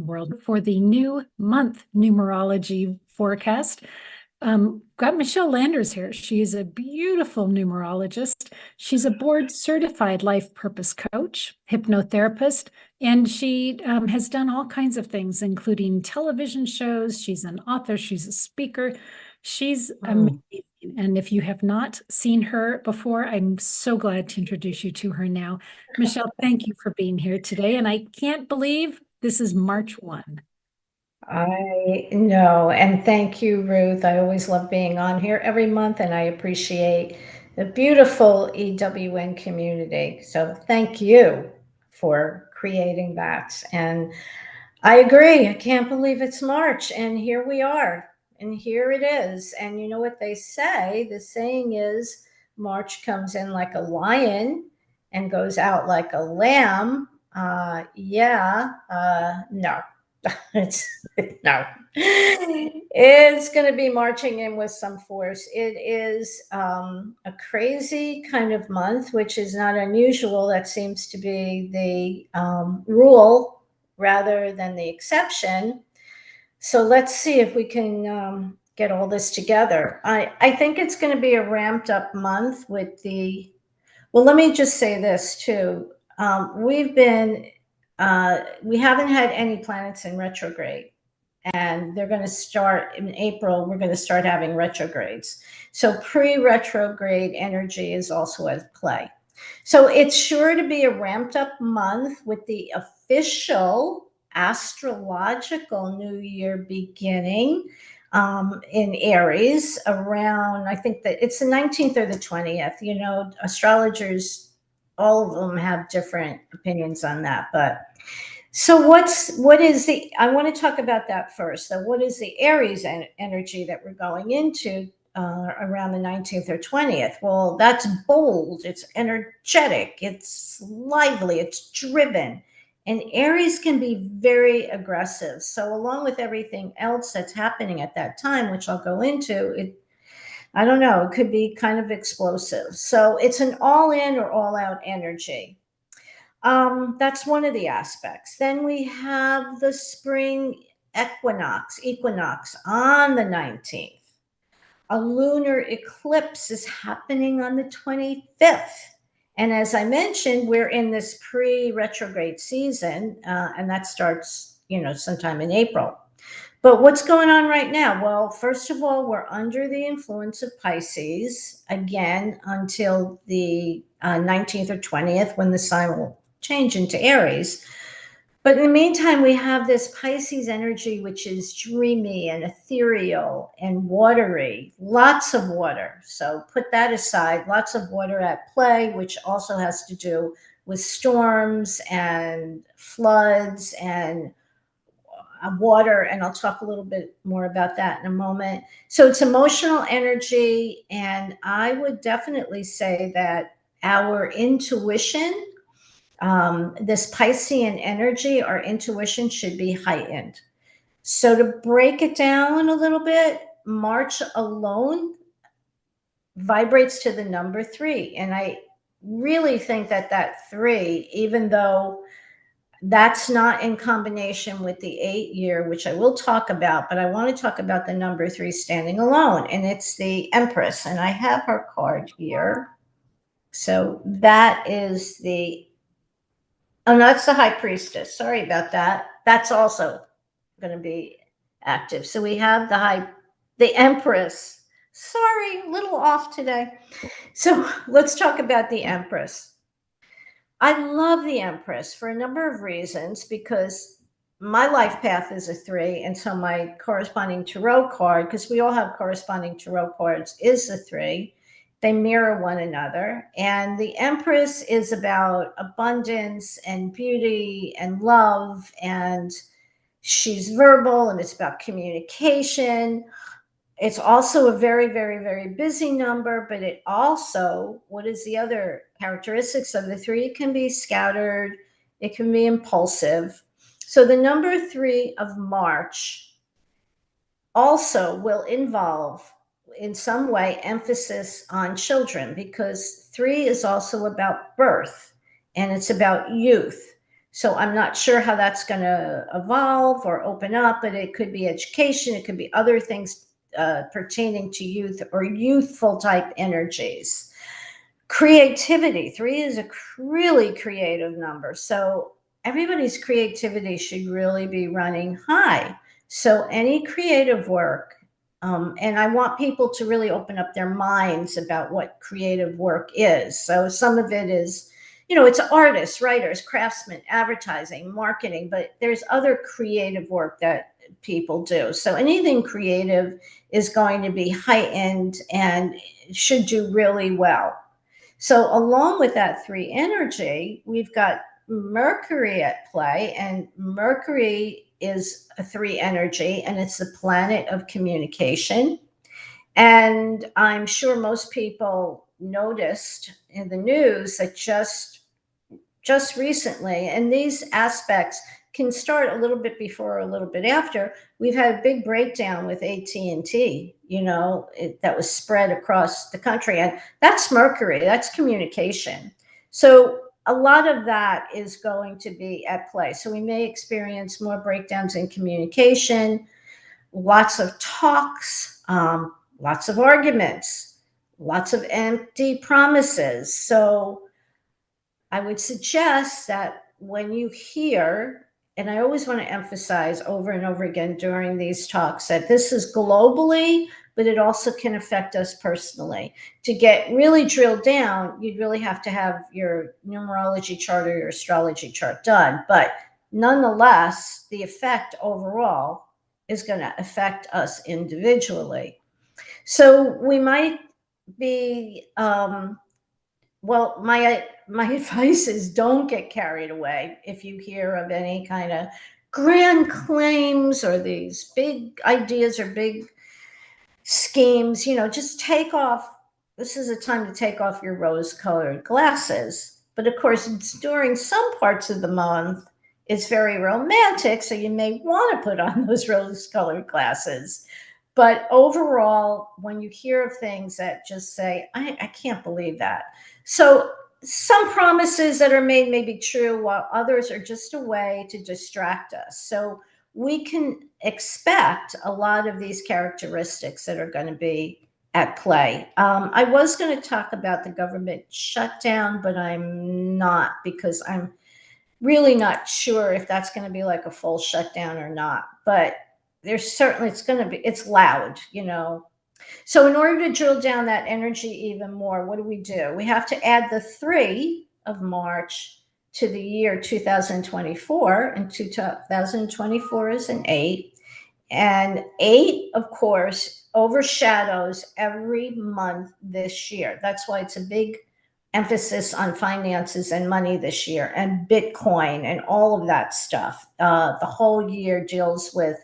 world for the new month numerology forecast. Got Michele Landers here. She is a beautiful numerologist. She's a board certified life purpose coach, hypnotherapist, and she has done all kinds of things, including television shows. She's an author, she's a speaker. She's amazing. And if you have not seen her before, I'm so glad to introduce you to her now. Michele, thank you for being here today. And I can't believe this is March 1. I know, and thank you, Ruth. I always love being on here every month, and I appreciate the beautiful EWN community. So thank you for creating that. And I agree. I can't believe it's March, and here we are, and here it is. And you know what they say? The saying is March comes in like a lion and goes out like a lamb. No. It's no. It's going to be marching in with some force. It is a crazy kind of month, which is not unusual. That seems to be the rule rather than the exception. So let's see if we can get all this together. I think it's going to be a ramped up month with the. Well, let me just say this too. We haven't had any planets in retrograde, and they're going to start in April. We're going to start having retrogrades. So pre-retrograde energy is also at play. So it's sure to be a ramped up month with the official astrological new year beginning in Aries around, I think that it's the 19th or the 20th. You know, astrologers, all of them have different opinions on that. But so I want to talk about that first. So what is the Aries energy that we're going into around the 19th or 20th? Well, that's bold, it's energetic, it's lively, it's driven. And Aries can be very aggressive. So along with everything else that's happening at that time, which I'll go into, I don't know, it could be kind of explosive. So it's an all in or all out energy. That's one of the aspects. Then we have the spring equinox on the 19th. A lunar eclipse is happening on the 25th. And as I mentioned, we're in this pre-retrograde season, and that starts, sometime in April. But what's going on right now? Well, first of all, we're under the influence of Pisces again until the 19th or 20th, when the sign will change into Aries. But in the meantime, we have this Pisces energy, which is dreamy and ethereal and watery, lots of water. So put that aside, lots of water at play, which also has to do with storms and floods and water. And I'll talk a little bit more about that in a moment. So it's emotional energy. And I would definitely say that our intuition, this Piscean energy, our intuition should be heightened. So to break it down a little bit, March alone vibrates to the number 3. And I really think that 3, even though that's not in combination with the 8 year, which I will talk about, but I want to talk about the number 3 standing alone. And it's the Empress. And I have her card here. So that is oh, no, that's the High Priestess. Sorry about that. That's also going to be active. So we have the Empress. Sorry, a little off today. So let's talk about the Empress. I love the Empress for a number of reasons, because my life path is a 3. And so my corresponding tarot card, because we all have corresponding tarot cards, is a 3. They mirror one another. And the Empress is about abundance and beauty and love. And she's verbal, and it's about communication. It's also a very, very, very busy number, but it also, what is the other characteristics of the 3? It can be scattered, it can be impulsive. So the number 3 of March also will involve, in some way, emphasis on children, because 3 is also about birth and it's about youth. So I'm not sure how that's going to evolve or open up, but it could be education. It could be other things pertaining to youth or youthful type energies. Creativity. 3 is a really creative number. So everybody's creativity should really be running high. So any creative work, and I want people to really open up their minds about what creative work is. So some of it is, it's artists, writers, craftsmen, advertising, marketing, but there's other creative work that people do. So anything creative is going to be heightened and should do really well. So along with that 3 energy, we've got Mercury at play, and Mercury is a 3 energy, and it's the planet of communication. And I'm sure most people noticed in the news that just recently, and these aspects can start a little bit before or a little bit after. We've had a big breakdown with AT&T, that was spread across the country, and that's Mercury, that's communication. So a lot of that is going to be at play. So we may experience more breakdowns in communication, lots of talks, lots of arguments, lots of empty promises. So I would suggest that when you hear, and I always want to emphasize over and over again during these talks, that this is globally, but it also can affect us personally. To get really drilled down, you'd really have to have your numerology chart or your astrology chart done. But nonetheless, the effect overall is going to affect us individually. So we might be, well, my advice is don't get carried away if you hear of any kind of grand claims or these big ideas or big schemes. Just take off. This is a time to take off your rose-colored glasses. But of course, it's during some parts of the month, it's very romantic, so you may want to put on those rose-colored glasses. But overall, when you hear of things that just say, I can't believe that. So some promises that are made may be true, while others are just a way to distract us. So we can expect a lot of these characteristics that are going to be at play. I was going to talk about the government shutdown, but I'm not, because I'm really not sure if that's going to be like a full shutdown or not. But there's certainly, it's loud. So in order to drill down that energy even more, what do? We have to add the 3 of March to the year 2024, and 2024 is an 8. And 8, of course, overshadows every month this year. That's why it's a big emphasis on finances and money this year, and Bitcoin and all of that stuff. The whole year deals with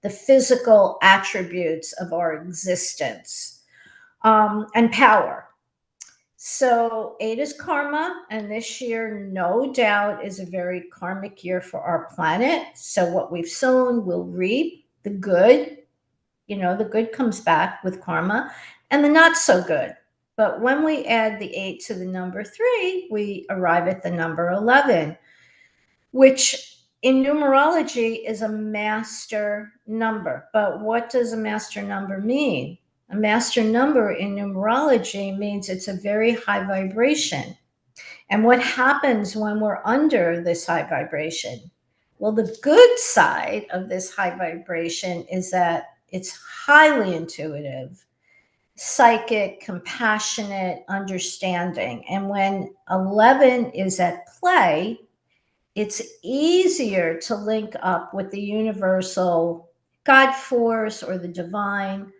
the physical attributes of our existence, and power. So 8 is karma, and this year, no doubt, is a very karmic year for our planet. So what we've sown, we'll reap. The good, the good comes back with karma, and the not so good. But when we add the 8 to the number 3, we arrive at the number 11, which in numerology is a master number. But what does a master number mean? A master number in numerology means it's a very high vibration. And what happens when we're under this high vibration? Well, the good side of this high vibration is that it's highly intuitive, psychic, compassionate, understanding. And when 11 is at play, it's easier to link up with the universal God force or the divine.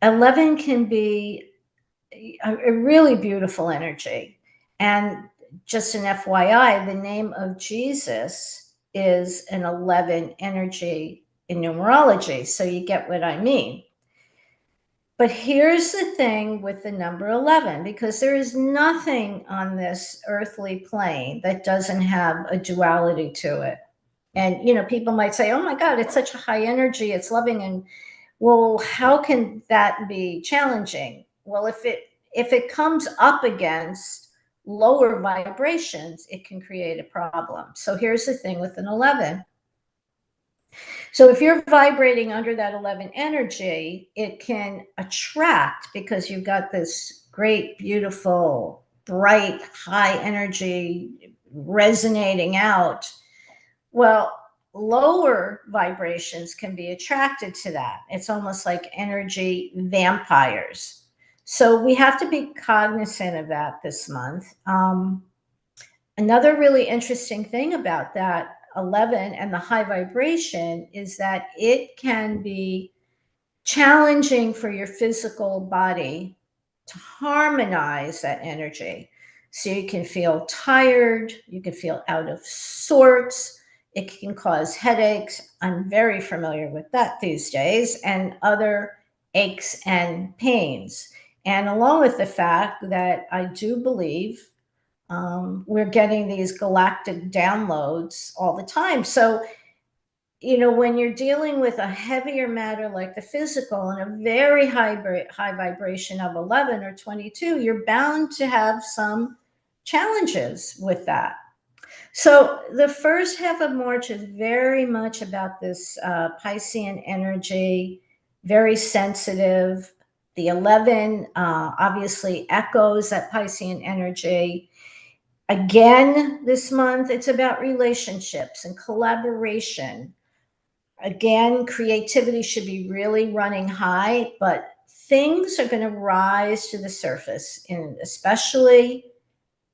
11 can be a really beautiful energy. And just an FYI, the name of Jesus is an 11 energy in numerology. So you get what I mean. But here's the thing with the number 11, because there is nothing on this earthly plane that doesn't have a duality to it. And, people might say, oh my God, it's such a high energy, it's loving. And well, how can that be challenging? Well, if it comes up against lower vibrations, it can create a problem. So here's the thing with an 11. So if you're vibrating under that 11 energy, it can attract, because you've got this great, beautiful, bright, high energy resonating out. Well, lower vibrations can be attracted to that. It's almost like energy vampires. So we have to be cognizant of that this month. Another really interesting thing about that 11 and the high vibration is that it can be challenging for your physical body to harmonize that energy. So you can feel tired, you can feel out of sorts, it can cause headaches. I'm very familiar with that these days, and other aches and pains. And along with the fact that I do believe we're getting these galactic downloads all the time. So, when you're dealing with a heavier matter like the physical and a very high vibration of 11 or 22, you're bound to have some challenges with that. So the first half of March is very much about this Piscean energy, very sensitive. The 11 obviously echoes that Piscean energy. Again, this month, it's about relationships and collaboration. Again, creativity should be really running high, but things are going to rise to the surface, especially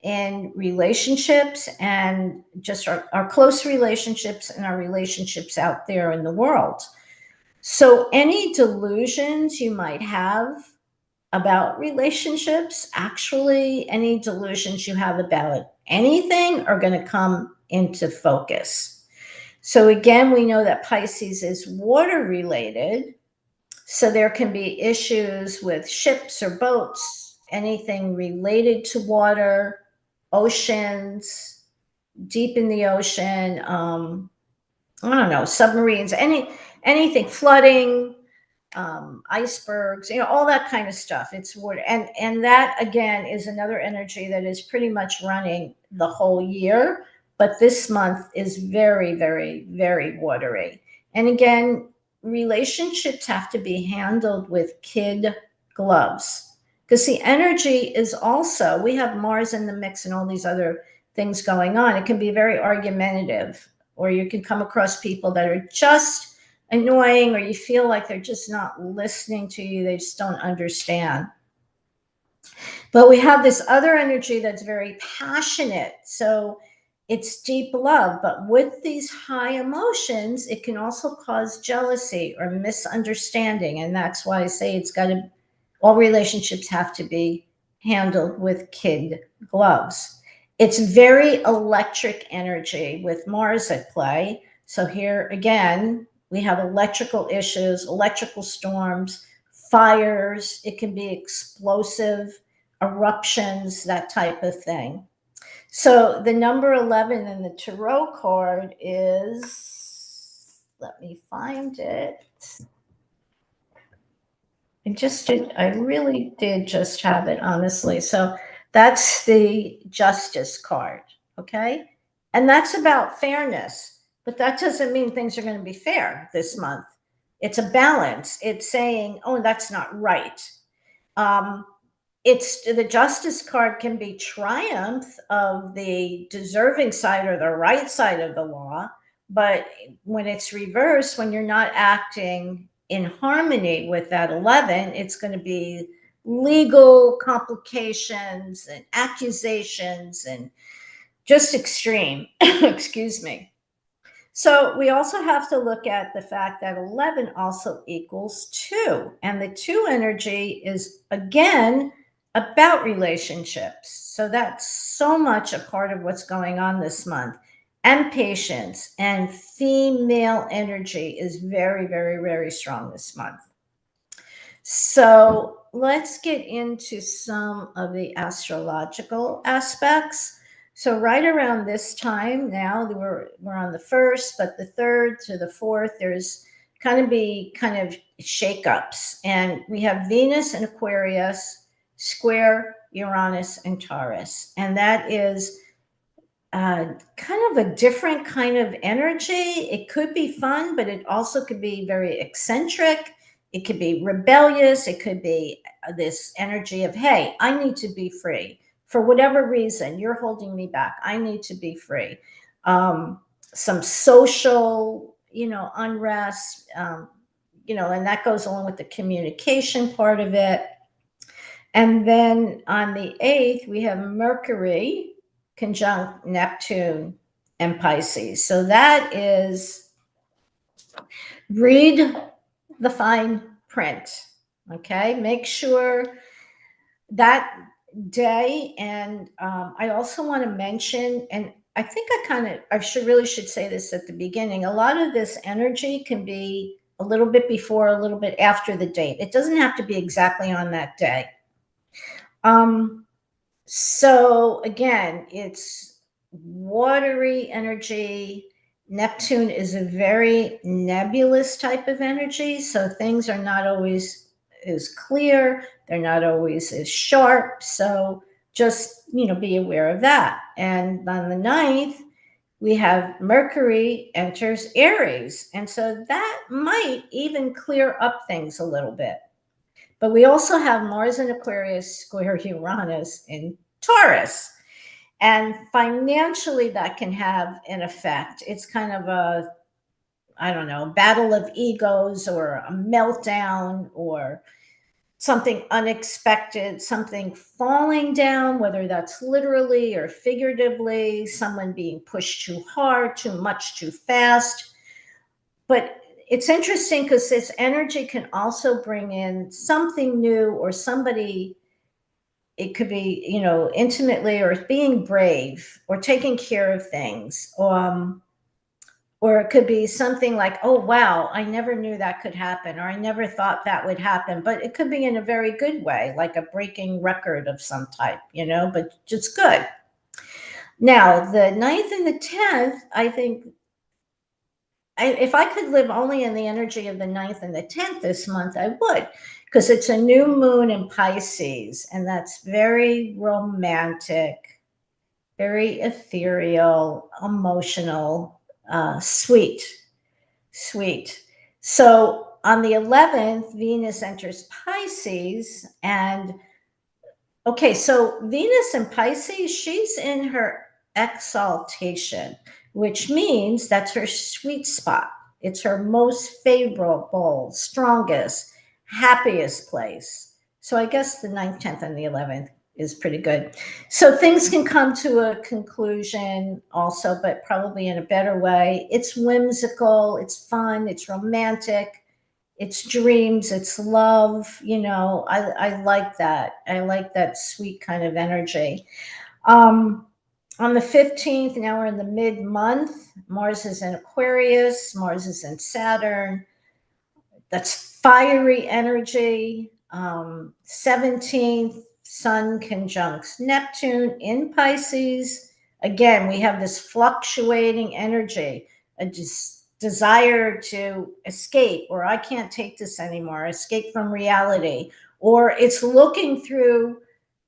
in relationships and just our close relationships and our relationships out there in the world. So any delusions you might have about relationships, actually any delusions you have about anything are going to come into focus. So again, we know that Pisces is water related. So there can be issues with ships or boats, anything related to water, oceans, deep in the ocean, I don't know, submarines, anything, flooding, icebergs, all that kind of stuff. It's water. And that again is another energy that is pretty much running the whole year. But this month is very, very, very watery. And again, relationships have to be handled with kid gloves, because the energy is also, we have Mars in the mix and all these other things going on. It can be very argumentative, or you can come across people that are just annoying, or you feel like they're just not listening to you. They just don't understand. But we have this other energy that's very passionate. So it's deep love. But with these high emotions, it can also cause jealousy or misunderstanding. And that's why I say all relationships have to be handled with kid gloves. It's very electric energy with Mars at play. So here again, we have electrical issues, electrical storms, fires. It can be explosive, eruptions, that type of thing. So the number 11 in the tarot card is, let me find it. I really did just have it, honestly. So that's the Justice card, okay? And that's about fairness, but that doesn't mean things are going to be fair this month. It's a balance. It's saying, oh, that's not right. It's the Justice card can be triumph of the deserving side or the right side of the law, but when it's reversed, when you're not acting in harmony with that 11, it's going to be legal complications and accusations and just extreme. Excuse me. So we also have to look at the fact that 11 also equals 2. And the 2 energy is, again, about relationships. So that's so much a part of what's going on this month. And patience and female energy is very, very, very strong this month. So let's get into some of the astrological aspects. So right around this time now, we're on the 1st, but the 3rd to the 4th, there's kind of shakeups. And we have Venus and Aquarius square Uranus, and Taurus. And that is kind of a different kind of energy. It could be fun, but it also could be very eccentric. It could be rebellious. It could be this energy of, hey, I need to be free. For whatever reason, you're holding me back. I need to be free. Some social, unrest, and that goes along with the communication part of it. And then on the 8th, we have Mercury conjunct Neptune and Pisces. So that is read the fine print. Okay. Make sure that day. And I also want to mention, and I think I should say this at the beginning. A lot of this energy can be a little bit before, a little bit after the date. It doesn't have to be exactly on that day. So again, it's watery energy. Neptune is a very nebulous type of energy. So things are not always as clear. They're not always as sharp. So just, be aware of that. And on the 9th, we have Mercury enters Aries. And so that might even clear up things a little bit. But we also have Mars in Aquarius square Uranus in Taurus. And financially, that can have an effect. It's kind of a, battle of egos or a meltdown or something unexpected, something falling down, whether that's literally or figuratively, someone being pushed too hard, too much, too fast. But it's interesting because this energy can also bring in something new or somebody. It could be, intimately, or being brave or taking care of things. Or it could be something like, oh, wow, I never knew that could happen, or I never thought that would happen. But it could be in a very good way, like a breaking record of some type, but just good. Now, the 9th and the 10th, I think, if I could live only in the energy of the 9th and the 10th this month, I would, because it's a new moon in Pisces, and that's very romantic, very ethereal, emotional, sweet. So on the 11th, Venus enters Pisces, and okay, so Venus in Pisces, she's in her exaltation, which means that's her sweet spot. It's her most favorable, strongest, happiest place. So I guess the 9th, 10th, and the 11th is pretty good. So things can come to a conclusion also, but probably in a better way. It's whimsical, it's fun, it's romantic. It's dreams, it's love, I like that. I like that sweet kind of energy. On the 15th, now we're in the mid-month, Mars is in Aquarius, Mars is in Saturn. That's fiery energy. 17th, Sun conjuncts Neptune in Pisces. Again, we have this fluctuating energy, desire to escape, or I can't take this anymore, escape from reality, or it's looking through,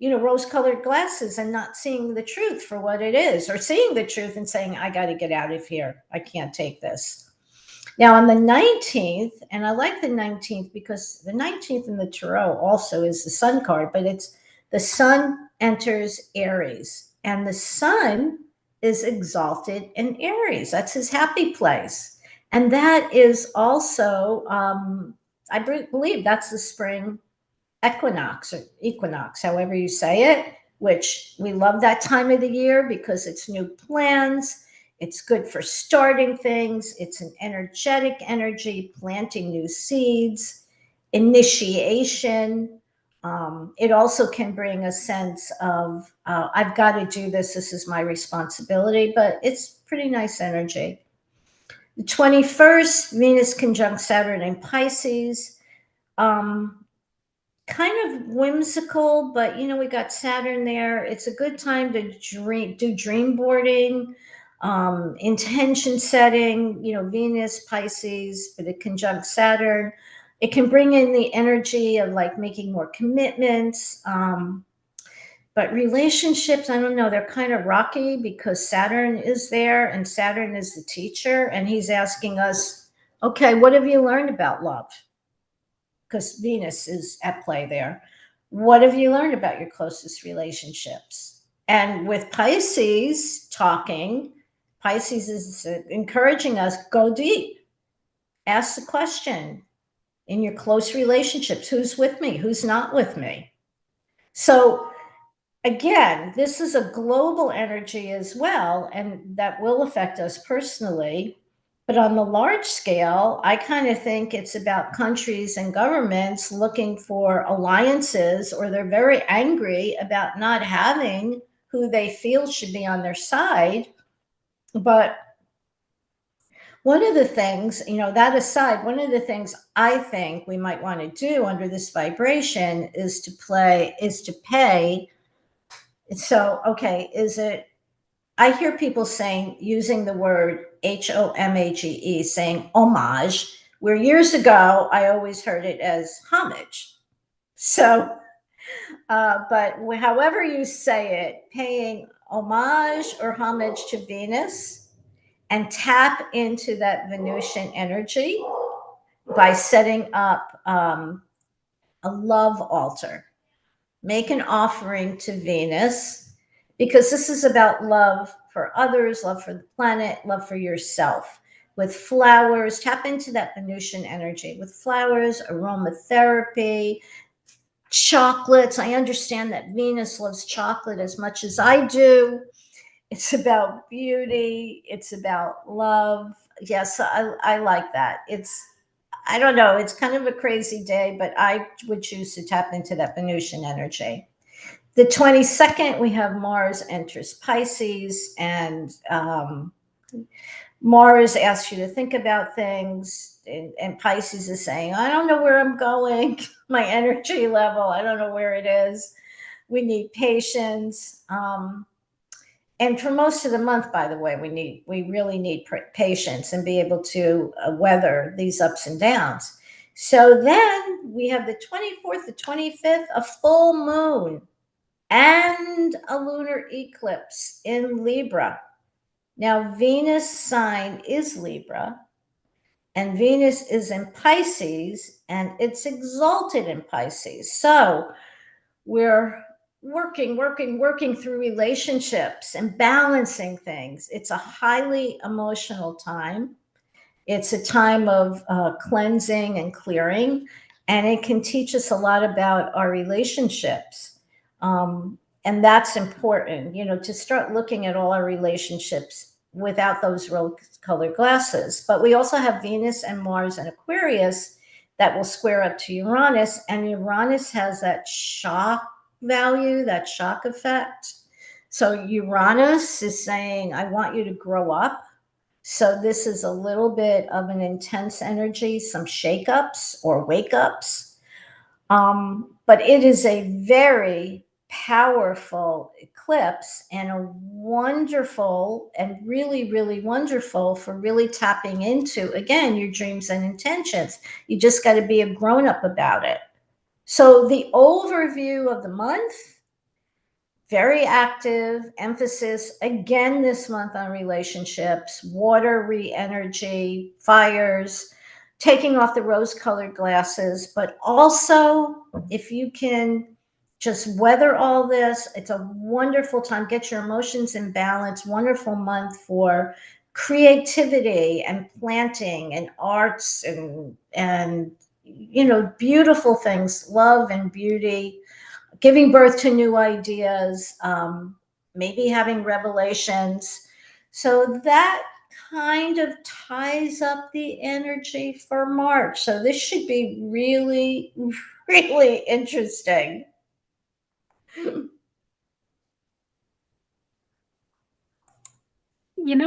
rose-colored glasses and not seeing the truth for what it is, or seeing the truth and saying, I got to get out of here. I can't take this. Now on the 19th, and I like the 19th because the 19th in the Tarot also is the Sun card, but it's the Sun enters Aries, and the Sun is exalted in Aries. That's his happy place. And that is also, I believe that's the spring equinox, or equinox, however you say it, which we love that time of the year because it's new plans. It's good for starting things. It's an energetic energy, planting new seeds, initiation. It also can bring a sense of, I've got to do this. This is my responsibility, but it's pretty nice energy. The 21st, Venus conjunct Saturn in Pisces. Kind of whimsical, but we got Saturn there. It's a good time to do dream boarding, intention setting, Venus, Pisces, but it conjunct Saturn. It can bring in the energy of like making more commitments. But relationships, I don't know, they're kind of rocky because Saturn is there and Saturn is the teacher. And he's asking us, okay, what have you learned about love? Because Venus is at play there. What have you learned about your closest relationships? And with Pisces talking, Pisces is encouraging us, go deep, ask the question in your close relationships, who's with me, who's not with me. So again, this is a global energy as well, and that will affect us personally. But on the large scale, I kind of think it's about countries and governments looking for alliances, or they're very angry about not having who they feel should be on their side. But one of the things, that aside, one of the things I think we might want to do under this vibration is to pay. So, okay, I hear people using the word HOMAGE, saying homage, where years ago I always heard it as homage. So, but however you say it, paying homage or homage to Venus and tap into that Venusian energy by setting up a love altar. Make an offering to Venus, because this is about love for others, love for the planet, love for yourself. With flowers, tap into that Venusian energy with flowers, aromatherapy, chocolates. I understand that Venus loves chocolate as much as I do. It's about beauty, it's about love. Yes, I like that. I don't know, it's kind of a crazy day, but I would choose to tap into that Venusian energy. The 22nd, we have Mars enters Pisces, and Mars asks you to think about things, and Pisces is saying, I don't know where I'm going, my energy level, I don't know where it is. We need patience. And for most of the month, by the way, we really need patience and be able to weather these ups and downs. So then we have the 24th, the 25th, a full moon and a lunar eclipse in Libra. Now, Venus sign is Libra, and Venus is in Pisces, and it's exalted in Pisces. So we're working through relationships and balancing things. It's a highly emotional time. It's a time of cleansing and clearing, and it can teach us a lot about our relationships. And that's important, to start looking at all our relationships without those rose-colored glasses. But we also have Venus and Mars and Aquarius that will square up to Uranus, and Uranus has that shock value, that shock effect. So Uranus is saying, I want you to grow up. So this is a little bit of an intense energy, some shakeups or wake ups. But it is a very powerful eclipse, and a wonderful, and really, really wonderful for really tapping into, again, your dreams and intentions. You just got to be a grown up about it. So the overview of the month, very active, emphasis again this month on relationships, water, re-energy, fires, taking off the rose-colored glasses. But also, if you can just weather all this, it's a wonderful time. Get your emotions in balance. Wonderful month for creativity and planting and arts and beautiful things, love and beauty, giving birth to new ideas, maybe having revelations. So that kind of ties up the energy for March. So this should be really, really interesting.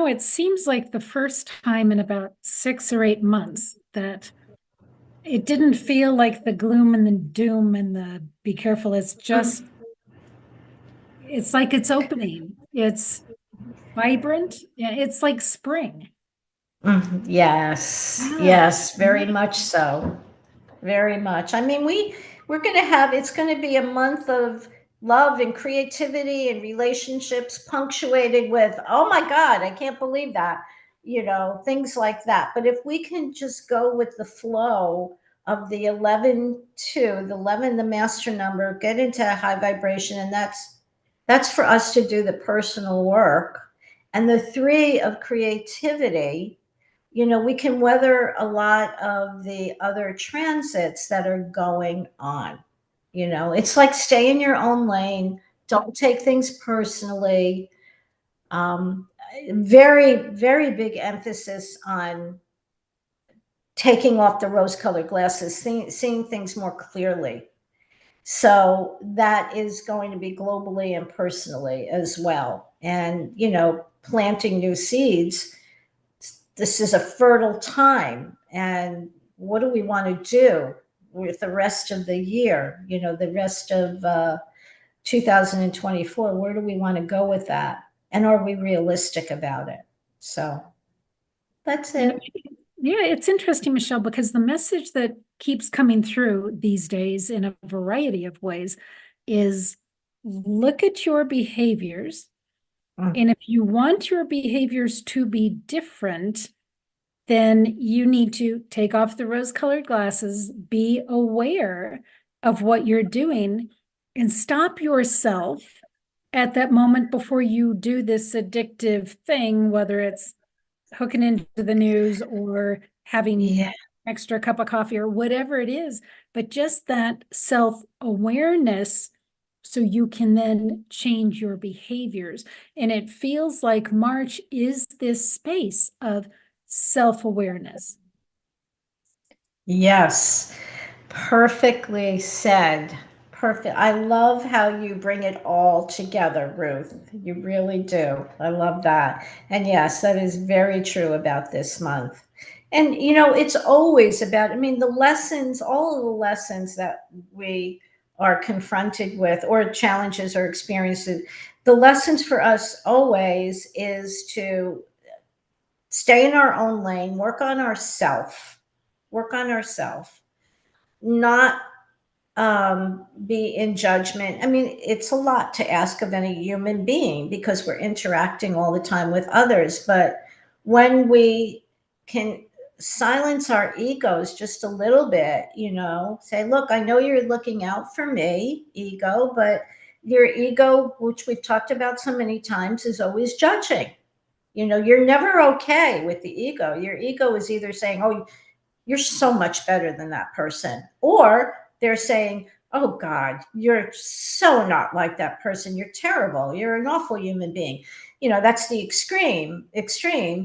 It seems like the first time in about 6 or 8 months that it didn't feel like the gloom and the doom and the be careful. It's like it's opening. It's vibrant. Yeah, it's like spring. Yes, Yeah. yes, very much so. Very much. I mean, we're going to have, it's going to be a month of love and creativity and relationships punctuated with, oh my God, I can't believe that, things like that. But if we can just go with the flow of the 11 2, the 11, the master number, get into high vibration, and that's for us to do the personal work. And the 3 of creativity, we can weather a lot of the other transits that are going on. It's like stay in your own lane, don't take things personally. Um, Very, very big emphasis on taking off the rose colored glasses, seeing things more clearly. So that is going to be globally and personally as well. And, planting new seeds, this is a fertile time. And what do we want to do with the rest of the year, the rest of 2024? Where do we want to go with that? And are we realistic about it? So that's You know, it. yeah, it's interesting, Michele, because the message that keeps coming through these days in a variety of ways is look at your behaviors. Mm. And if you want your behaviors to be different, then you need to take off the rose-colored glasses, be aware of what you're doing, and stop yourself at that moment before you do this addictive thing, whether it's hooking into the news or having Yeah. extra cup of coffee or whatever it is, but just that self-awareness so you can then change your behaviors. And it feels like March is this space of self-awareness. Yes. Perfectly said. Perfect. I love how you bring it all together, Ruth. You really do. I love that. And yes, that is very true about this month. And, it's always about, I mean, the lessons, all of the lessons that we are confronted with, or challenges or experiences, the lessons for us always is to stay in our own lane, work on ourself, not be in judgment. I mean, it's a lot to ask of any human being because we're interacting all the time with others. But when we can silence our egos just a little bit, say, look, I know you're looking out for me, ego, but your ego, which we've talked about so many times, is always judging. You're never okay with the ego. Your ego is either saying, oh, you're so much better than that person. Or they're saying, oh God, you're so not like that person. You're terrible. You're an awful human being. That's the extreme,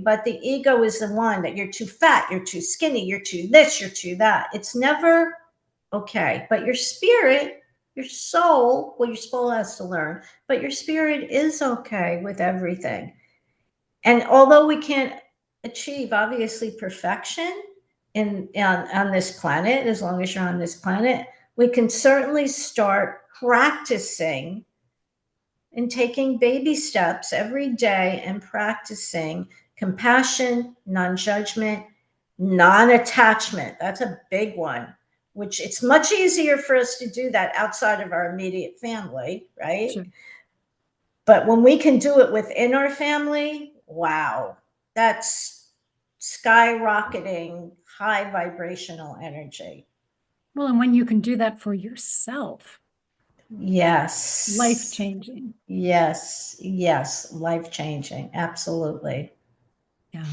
but the ego is the one that you're too fat, you're too skinny, you're too this, you're too that. It's never okay. But your spirit, your soul, well, your soul has to learn, but your spirit is okay with everything. And although we can't achieve obviously perfection on this planet, as long as you're on this planet, we can certainly start practicing and taking baby steps every day and practicing compassion, non-judgment, non-attachment. That's a big one, which it's much easier for us to do that outside of our immediate family, right? Sure. But when we can do it within our family, wow, that's skyrocketing high vibrational energy. Well, and when you can do that for yourself, Yes. life-changing. Yes. Yes. Life changing. Absolutely. Yeah.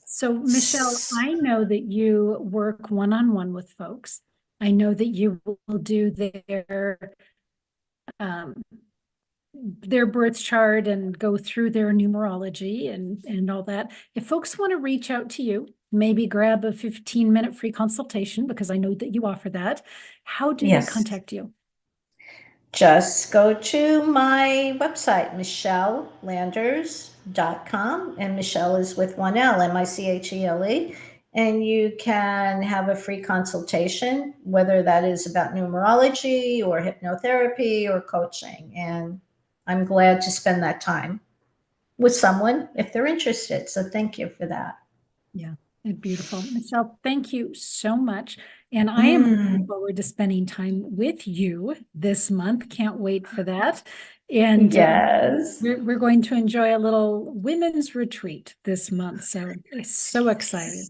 So, Michele, I know that you work one-on-one with folks. I know that you will do um, their birth chart and go through their numerology and all that. If folks want to reach out to you, maybe grab a 15-minute free consultation, because I know that you offer that, how do they Yes. contact you? Just go to my website, michellanders.com. And Michele is with one L, Michele. And you can have a free consultation, whether that is about numerology or hypnotherapy or coaching. And I'm glad to spend that time with someone if they're interested. So thank you for that. Yeah. Beautiful. Michelle, thank you so much. And I am looking Mm, forward to spending time with you this month. Can't wait for that. And yes. we're going to enjoy a little women's retreat this month. So I'm so excited.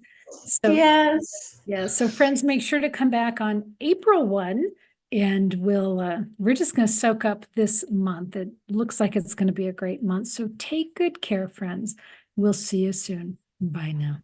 So Yes. yeah, so friends, make sure to come back on April 1 and we're just going to soak up this month. It looks like it's going to be a great month. So take good care, friends. We'll see you soon. Bye now.